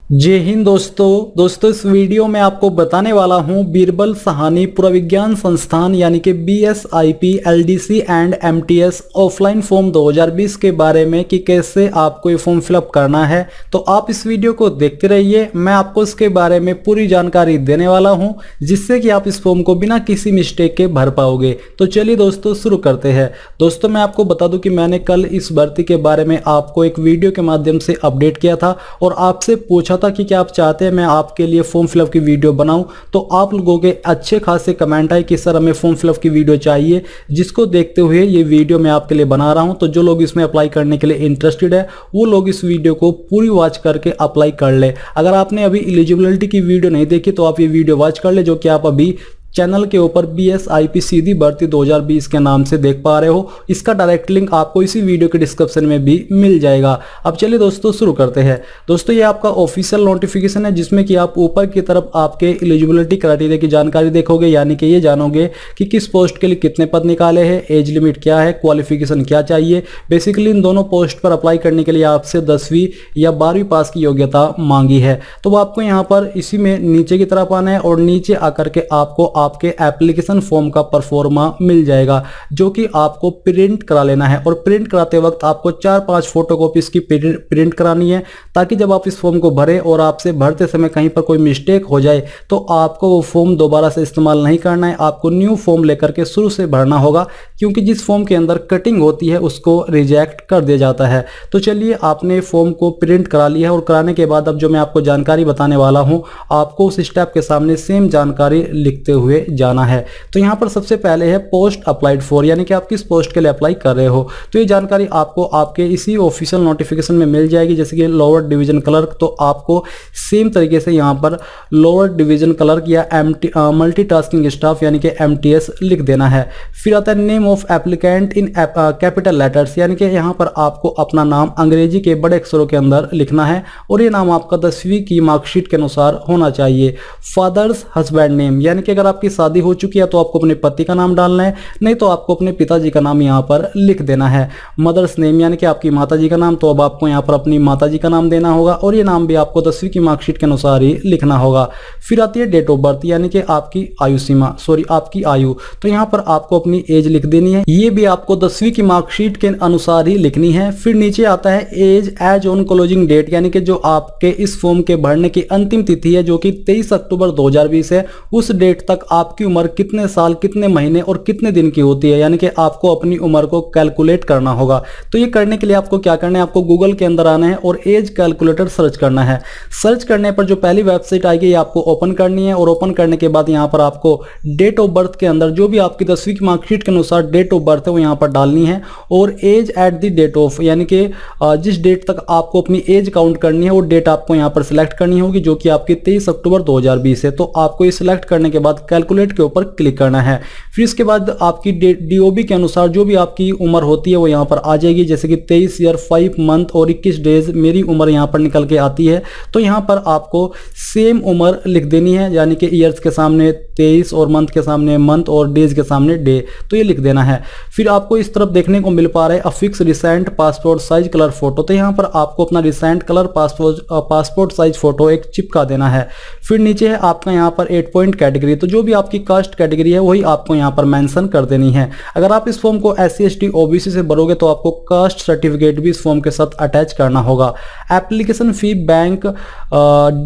जय हिंद दोस्तों इस वीडियो में आपको बताने वाला हूं बीरबल साहनी पुराविज्ञान संस्थान यानी कि BSIP LDC and MTS offline form 2020 के बारे में कि कैसे आपको ये फॉर्म फिलअप करना है। तो आप इस वीडियो को देखते रहिए, मैं आपको इसके बारे में पूरी जानकारी देने वाला हूं जिससे कि आप इस फॉर्म को बिना किसी मिस्टेक के भर पाओगे। तो चलिए दोस्तों शुरू करते हैं। दोस्तों मैं आपको बता दूं कि मैंने कल इस भर्ती के बारे में आपको एक वीडियो के माध्यम से अपडेट किया था और आपसे पूछा था कि क्या आप चाहते हैं मैं आपके लिए फॉर्म फिलअप की वीडियो बनाऊं। तो आप लोगों के अच्छे खासे कमेंट आए कि सर हमें फॉर्म फिलअप की वीडियो चाहिए, जिसको देखते हुए ये वीडियो मैं आपके लिए बना रहा हूं। तो जो लोग इसमें अप्लाई करने के लिए इंटरेस्टेड है वो लोग इस वीडियो को पूरी वॉच करके अप्लाई कर ले। अगर आपने अभी एलिजिबिलिटी की वीडियो नहीं देखी तो आप ये वीडियो वॉच कर ले, जो कि आप अभी चैनल के ऊपर BSIP सीधी भर्ती 2020 के नाम से देख पा रहे हो। इसका डायरेक्ट लिंक आपको इसी वीडियो के डिस्क्रिप्शन में भी मिल जाएगा। अब चलिए दोस्तों शुरू करते हैं। दोस्तों ये आपका ऑफिशियल नोटिफिकेशन है जिसमें कि आप ऊपर की तरफ आपके एलिजिबिलिटी क्राइटेरिया की जानकारी देखोगे, यानी कि ये जानोगे कि किस पोस्ट के लिए कितने पद निकाले हैं, एज लिमिट क्या है, क्वालिफिकेशन क्या चाहिए। बेसिकली इन दोनों पोस्ट पर अप्लाई करने के लिए आपसे 10वीं या 12वीं पास की योग्यता मांगी है। तो आपको यहाँ पर इसी में नीचे की तरफ आना है और नीचे आकर के आपको आपके एप्लीकेशन फॉर्म का परफॉर्मा मिल जाएगा, जो कि आपको प्रिंट करा लेना है। और प्रिंट कराते वक्त आपको 4-5 फोटोकॉपी इसकी प्रिंट करानी है, ताकि जब आप इस फॉर्म को भरें और आपसे भरते समय कहीं पर कोई मिस्टेक हो जाए तो आपको वो फॉर्म दोबारा से इस्तेमाल नहीं करना है, आपको न्यू फॉर्म लेकर के शुरू से भरना होगा, क्योंकि जिस फॉर्म के अंदर कटिंग होती है उसको रिजेक्ट कर दिया जाता है। तो चलिए आपने फॉर्म को प्रिंट करा लिया है और कराने के बाद अब जो मैं आपको जानकारी बताने वाला हूं, आपको उस स्टेप के सामने सेम जानकारी लिखते हुए जाना है। तो यहाँ पर सबसे पहले है पोस्ट अप्लाइड फॉर, यानी कि आप किस पोस्ट के लिए अप्लाई कर रहे हो। तो ये जानकारी आपको आपके इसी ऑफिशियल नोटिफिकेशन में मिल जाएगी। जैसे कि लोअर डिवीजन क्लर्क, तो आपको सेम तरीके से यहाँ पर लोअर डिवीजन क्लर्क या मल्टीटास्किंग स्टाफ यानी कि MTS लिख देना है। फिर आता है name of applicant in capital letters, यानी कि यहाँ पर आपको अपना नाम अंग्रेजी के बड़े अक्षरों के अंदर लिखना है और ये नाम आपका 10वीं की मार्कशीट के अनुसार होना चाहिए। फादर्स हस्बैंड नेम, यानी कि अगर आपकी शादी हो चुकी है तो आपको अपने पति का नाम डालना है, नहीं तो आपको अपने पिताजी का नाम यहाँ पर लिख देना है। मदर्स नेम, यानी कि आपकी माताजी का नाम, तो अब आपको यहाँ पर अपनी माताजी का नाम देना होगा और ये नाम भी आपको 10वीं की मार्कशीट के अनुसार ही लिखना होगा। फिर आती है डेट ऑफ बर्थ, यानी कि आपकी आयु सीमा, आपकी आयु। तो यहाँ पर आपको अपनी एज लिख देनी है, ये भी आपको 10वीं की मार्कशीट के अनुसार ही लिखनी है। फिर नीचे आता है एज ऑन क्लोजिंग डेट, यानी कि जो आपके इस फॉर्म के भरने की अंतिम तिथि है, जो कि 23 अक्टूबर 2020 है, उस डेट तक आपकी उम्र कितने साल, कितने महीने और कितने दिन की होती है, यानी कि आपको अपनी उम्र को कैलकुलेट करना होगा। तो ये करने के लिए आपको क्या करना है, आपको गूगल के अंदर आना है और एज कैलकुलेटर सर्च करना है। सर्च करने पर जो पहली वेबसाइट आएगी ये आपको ओपन करनी है और ओपन करने के बाद यहाँ पर आपको डेट ऑफ बर्थ के अंदर जो भी आपकी 10वीं की मार्कशीट के अनुसार डेट ऑफ बर्थ है वो यहाँ पर डालनी है और as at the date of, यानी कि जिस डेट तक आपको अपनी एज काउंट करनी है वो डेट आपको यहाँ पर सिलेक्ट करनी होगी, जो कि आपकी 23 अक्टूबर 2020 है। तो आपको ये सिलेक्ट करने के बाद कैलकुलेट के ऊपर क्लिक करना है। फिर इसके बाद आपकी DOB के अनुसार जो भी आपकी उम्र होती है वो यहाँ पर आ जाएगी, जैसे कि 23 ईयर 5 मंथ और 21 डेज मेरी उम्र यहाँ पर निकल के आती है। तो यहाँ पर आपको सेम उम्र लिख देनी है, यानी कि ईयर्स के सामने 23 और मंथ के सामने मंथ और डेज के सामने डे, तो ये लिख देना है। फिर आपको इस तरफ देखने को मिल पा रहा है affix recent passport size colour photo, तो यहाँ पर आपको अपना recent colour passport size photo एक चिपका देना है। फिर नीचे है आपका यहाँ पर 8 पॉइंट कैटेगरी, तो जो भी आपकी कास्ट कैटेगरी है वही आपको यहाँ पर मेंशन कर देनी है। अगर आप इस फॉर्म को SC ST OBC से भरोगे तो आपको कास्ट सर्टिफिकेट भी इस फॉर्म के साथ अटैच करना होगा। Application fee, bank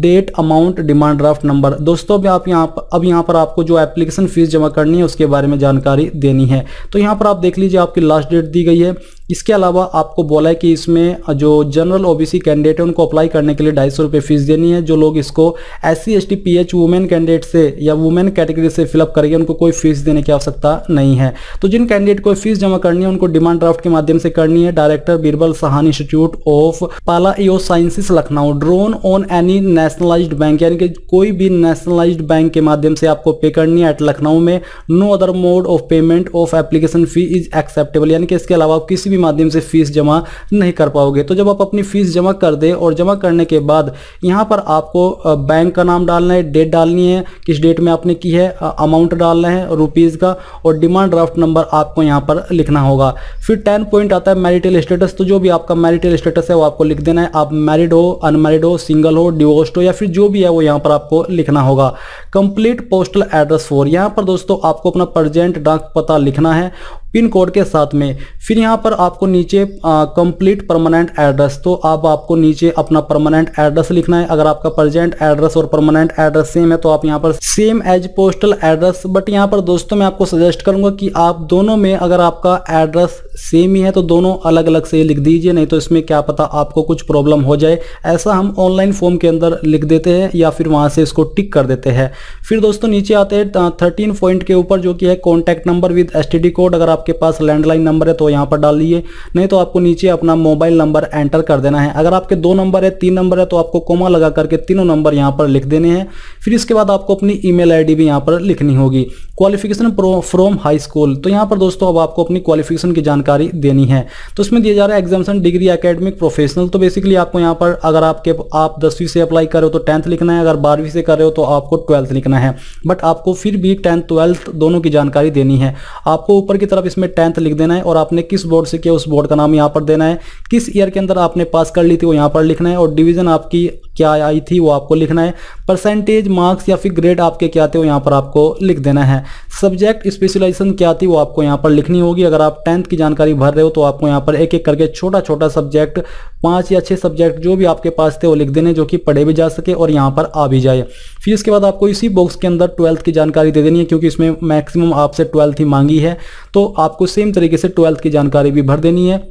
date, amount, demand draft number. दोस्तों अब यहाँ पर आपको जो एप्लीकेशन फीस जमा करनी है उसके बारे में जानकारी देनी है। तो यहाँ पर आप देख लीजिए आपकी लास्ट डेट दी गई है। इसके अलावा आपको बोला है कि इसमें जो जनरल OBC कैंडिडेट है उनको अप्लाई करने के लिए 250 रुपये फीस देनी है। जो लोग इसको SC ST PH women candidate से या वुमेन कैटेगरी से फिलअप करेंगे उनको कोई फीस देने की आवश्यकता नहीं है। तो जिन कैंडिडेट को फीस जमा करनी है उनको डिमांड ड्राफ्ट के माध्यम से करनी है। Director Birbal Sahni institute of palaeosciences Lucknow, drawn on any nationalised bank, यानी कि कोई भी नेशनलाइज्ड बैंक के माध्यम से आपको पे करनी है एट लखनऊ में। No other mode of payment of application fee is acceptable, यानी कि इसके अलावा किसी भी माध्यम से फीस जमा नहीं कर पाओगे। तो जब आप अपनी फीस जमा कर दे और जमा करने के बाद यहाँ पर आपको बैंक का नाम डालना है, डेट डालनी है, किस डेट में आपने की है, अमाउंट डालना है रुपीज़ का, और डिमांड ड्राफ्ट नंबर आपको यहाँ पर लिखना होगा। फिर 10 पॉइंट आता है मैरिटल स्टेटस। तो जो भी आपका मैरिटल स्टेटस है वो आपको लिख देना है, आप मैरिड हो, अनमैरिड हो, सिंगल हो, डिवोर्स्ड हो, या फिर जो भी है वो यहाँ पर आपको लिखना होगा। कंप्लीट पोस्टल एड्रेस फॉर, यहाँ पर दोस्तों आपको अपना प्रेजेंट डाक पता लिखना है पिन कोड के साथ में। फिर यहाँ पर आपको नीचे कंप्लीट परमानेंट एड्रेस, तो अब आपको नीचे अपना परमानेंट एड्रेस लिखना है। अगर आपका प्रेजेंट एड्रेस और परमानेंट एड्रेस सेम है तो आप यहाँ पर same as postal address, but यहाँ पर दोस्तों मैं आपको सजेस्ट करूंगा कि आप दोनों में अगर आपका एड्रेस सेम ही है तो दोनों अलग अलग से लिख दीजिए, नहीं तो इसमें क्या पता आपको कुछ प्रॉब्लम हो जाए। ऐसा हम ऑनलाइन फॉर्म के अंदर लिख देते हैं या फिर वहां से इसको टिक कर देते हैं। फिर दोस्तों नीचे आते हैं 13 पॉइंट के ऊपर जो कि है contact number with STD code. अगर आपके पास लैंडलाइन नंबर है तो यहाँ पर डाल लीजिए, नहीं तो आपको नीचे अपना मोबाइल नंबर एंटर कर देना है। अगर आपके 2 नंबर है, 3 नंबर है तो आपको कोमा लगा करके तीनों नंबर यहाँ पर लिख देने हैं। फिर इसके बाद आपको अपनी ईमेल आईडी भी यहाँ पर लिखनी होगी। क्वालिफिकेशन फ्रॉम हाई स्कूल, तो यहाँ पर दोस्तों अब आपको अपनी क्वालिफिकेशन की जानकारी देनी है। तो इसमें दिया जा रहा है एग्जामिनेशन डिग्री एकेडमिक प्रोफेशनल। तो बेसिकली आपको यहाँ पर अगर आप 10वीं से अप्लाई कर रहे हो तो 10th लिखना है, अगर 12वीं से कर रहे हो तो आपको 12th लिखना है। बट आपको फिर भी 10th 12th दोनों की जानकारी देनी है। आपको ऊपर की तरफ इसमें 10th लिख देना है और आपने किस बोर्ड से किया उस बोर्ड का नाम यहाँ पर देना है। किस ईयर के अंदर आपने पास कर ली थी वो यहाँ पर लिखना है, और डिवीजन आपकी क्या आई थी वो आपको लिखना है। परसेंटेज मार्क्स या फिर ग्रेड आपके क्या थे वो यहाँ पर आपको लिख देना है। सब्जेक्ट स्पेशलाइजेशन क्या थी वो आपको यहाँ पर लिखनी होगी। अगर आप 10th की जानकारी भर रहे हो तो आपको यहाँ पर एक एक करके छोटा छोटा सब्जेक्ट 5 या 6 सब्जेक्ट जो भी आपके पास थे वो लिख देने, जो कि पढ़े भी जा सके और यहाँ पर आ भी जाए। फिर इसके बाद आपको इसी बॉक्स के अंदर 12th की जानकारी दे देनी है, क्योंकि इसमें मैक्सिमम आपसे 12th ही मांगी है, तो आपको सेम तरीके से 12th की जानकारी भी भर देनी है।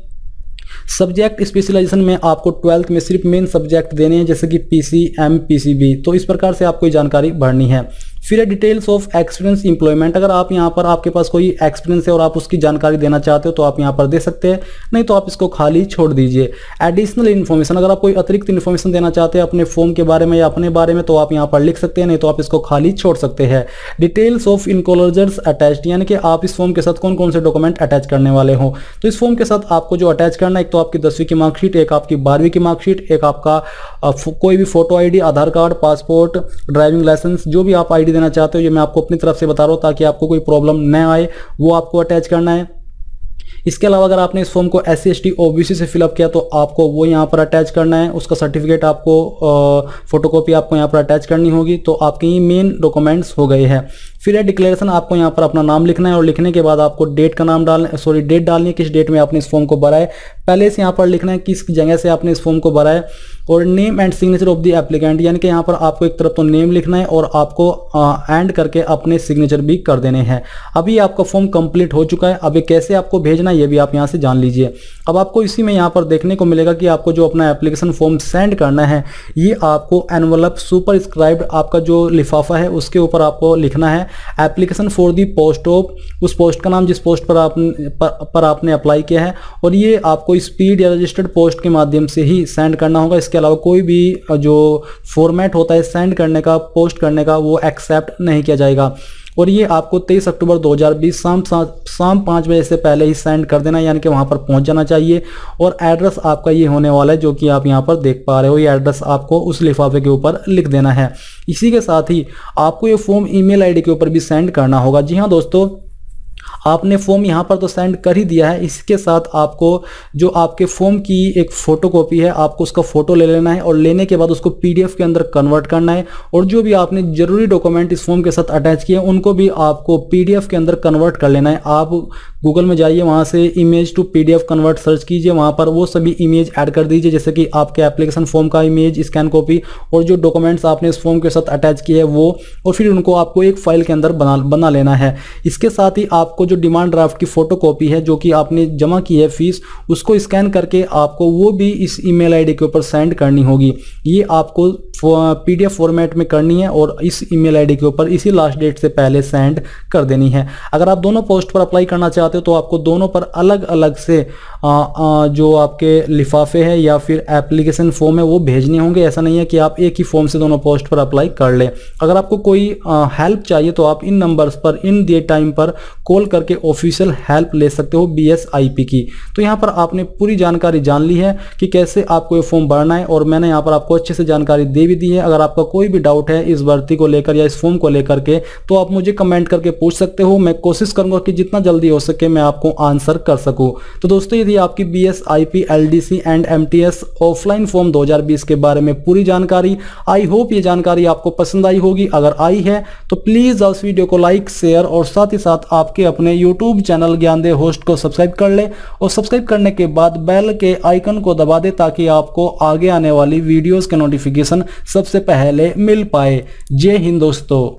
सब्जेक्ट स्पेशलाइजेशन में आपको 12th में सिर्फ मेन सब्जेक्ट देने हैं, जैसे कि PCM PCB, तो इस प्रकार से आपको जानकारी भरनी है। फिर है डिटेल्स ऑफ एक्सपीरियंस एम्प्लॉयमेंट। अगर आप यहाँ पर आपके पास कोई एक्सपीरियंस है और आप उसकी जानकारी देना चाहते हो तो आप यहाँ पर दे सकते हैं, नहीं तो आप इसको खाली छोड़ दीजिए। एडिशनल इन्फॉर्मेशन, अगर आप कोई अतिरिक्त इन्फॉर्मेशन देना चाहते हैं अपने फॉर्म के बारे में या अपने बारे में तो आप यहाँ पर लिख सकते हैं, नहीं तो आप इसको खाली छोड़ सकते हैं। डिटेल्स ऑफ इनक्लोजर्स अटैच्ड, यानी कि आप इस फॉर्म के साथ कौन कौन से डॉक्यूमेंट अटैच करने वाले हो। तो इस फॉर्म के साथ आपको जो अटैच करना है, एक तो आपकी 10वीं की मार्कशीट, एक आपकी 12वीं की मार्कशीट, एक आपका कोई भी फोटो ID, आधार कार्ड, पासपोर्ट, ड्राइविंग लाइसेंस, जो भी आप ID देना चाहते हो, ये मैं आपको अपनी तरफ से बता रहा हूं ताकि आपको कोई प्रॉब्लम न आए, वो आपको अटैच करना है। इसके अलावा अगर आपने इस फॉर्म को SC ST OBC से फिलअप किया तो आपको वो यहाँ पर अटैच करना है, उसका सर्टिफिकेट आपको फोटोकॉपी आपको यहाँ पर अटैच करनी होगी। तो आपके ये मेन डॉक्यूमेंट्स हो गए हैं। फिर है डिक्लेरेशन, आपको यहाँ पर अपना नाम लिखना है और लिखने के बाद आपको डेट का नाम डेट डालनी है, किस डेट में आपने इस फॉर्म को भरा है। पहले से यहाँ पर लिखना है किस जगह से आपने इस फॉर्म को भरा है, और name and signature of the applicant, यानी कि यहाँ पर आपको एक तरफ तो नेम लिखना है और आपको एंड करके अपने सिग्नेचर भी कर देने हैं। अभी आपका फॉर्म कंप्लीट हो चुका है। अभी कैसे आपको भेजना है ये भी आप यहाँ से जान लीजिए। अब आपको इसी में यहाँ पर देखने को मिलेगा कि आपको जो अपना एप्लीकेशन फॉर्म सेंड करना है, ये आपको एनवलप सुपरस्क्राइब्ड आपका जो लिफाफा है उसके ऊपर आपको लिखना है application for the post of, उस पोस्ट का नाम जिस पोस्ट पर आपने अप्लाई किया है, और ये आपको स्पीड या रजिस्टर्ड पोस्ट के माध्यम से ही सेंड करना होगा। इसके अलावा कोई भी जो फॉर्मेट होता है सेंड करने का, पोस्ट करने का, वो एक्सेप्ट नहीं किया जाएगा। और ये आपको 23 अक्टूबर 2020 शाम 5 बजे से पहले ही सेंड कर देना, यानी कि वहाँ पर पहुँच जाना चाहिए। और एड्रेस आपका ये होने वाला है जो कि आप यहाँ पर देख पा रहे हो, ये एड्रेस आपको उस लिफाफे के ऊपर लिख देना है। इसी के साथ ही आपको ये फॉर्म ईमेल आईडी के ऊपर भी सेंड करना होगा। जी हाँ दोस्तों, आपने फॉर्म यहाँ पर तो सेंड कर ही दिया है, इसके साथ आपको जो आपके फॉर्म की एक फोटोकॉपी है आपको उसका फोटो ले लेना है, और लेने के बाद उसको PDF के अंदर कन्वर्ट करना है। और जो भी आपने जरूरी डॉक्यूमेंट इस फॉर्म के साथ अटैच किए उनको भी आपको PDF के अंदर कन्वर्ट कर लेना है। आप गूगल में जाइए, वहाँ से image to PDF convert search कीजिए, वहाँ पर वो सभी इमेज ऐड कर दीजिए, जैसे कि आपके एप्लीकेशन फॉर्म का इमेज, स्कैन कॉपी और जो डॉक्यूमेंट्स आपने इस फॉर्म के साथ अटैच किए हैं वो, और फिर उनको आपको एक फाइल के अंदर बना लेना है। इसके साथ ही आपको जो डिमांड ड्राफ्ट की फोटोकॉपी है जो कि आपने जमा की है फीस, उसको स्कैन करके आपको वो भी इस ईमेल आईडी के ऊपर सेंड करनी होगी। ये आपको PDF फॉर्मेट में करनी है और इस ईमेल आईडी के ऊपर इसी लास्ट डेट से पहले सेंड कर देनी है। अगर आप दोनों पोस्ट पर अप्लाई करना चाहते हो तो आपको दोनों पर अलग अलग से जो आपके लिफाफे हैं या फिर एप्लीकेशन फॉर्म है वो भेजने होंगे। ऐसा नहीं है कि आप एक ही फॉर्म से दोनों पोस्ट पर अप्लाई कर ले। अगर आपको कोई हेल्प चाहिए तो आप इन नंबर्स पर इन दिए टाइम पर कॉल करके ऑफिशियल हेल्प ले सकते हो BSIP की। तो यहाँ पर आपने पूरी जानकारी जान ली है कि कैसे आपको ये फॉर्म भरना है और मैंने यहाँ पर आपको अच्छे से जानकारी दे भी दी है। अगर आपका कोई भी डाउट है इस भर्ती को लेकर या इस फॉर्म को लेकर के तो आप मुझे कमेंट करके पूछ सकते हो। मैं कोशिश करूंगा कि जितना जल्दी हो सके मैं आपको आंसर कर सकूं। तो दोस्तों ये थी आपकी BSIP LDC and MTS offline form 2020 के बारे में पूरी जानकारी। आई होप ये जानकारी आपको पसंद आई होगी। अगर आई है तो प्लीज इस वीडियो को लाइक शेयर और साथ ही साथ आपके अपने YouTube चैनल ज्ञानदेव होस्ट को सब्सक्राइब कर ले और सब्सक्राइब करने के बाद बेल के आइकन को दबा दे ताकि आपको आगे आने वाली वीडियोस के नोटिफिकेशन सबसे पहले मिल पाए। जय हिंद दोस्तों।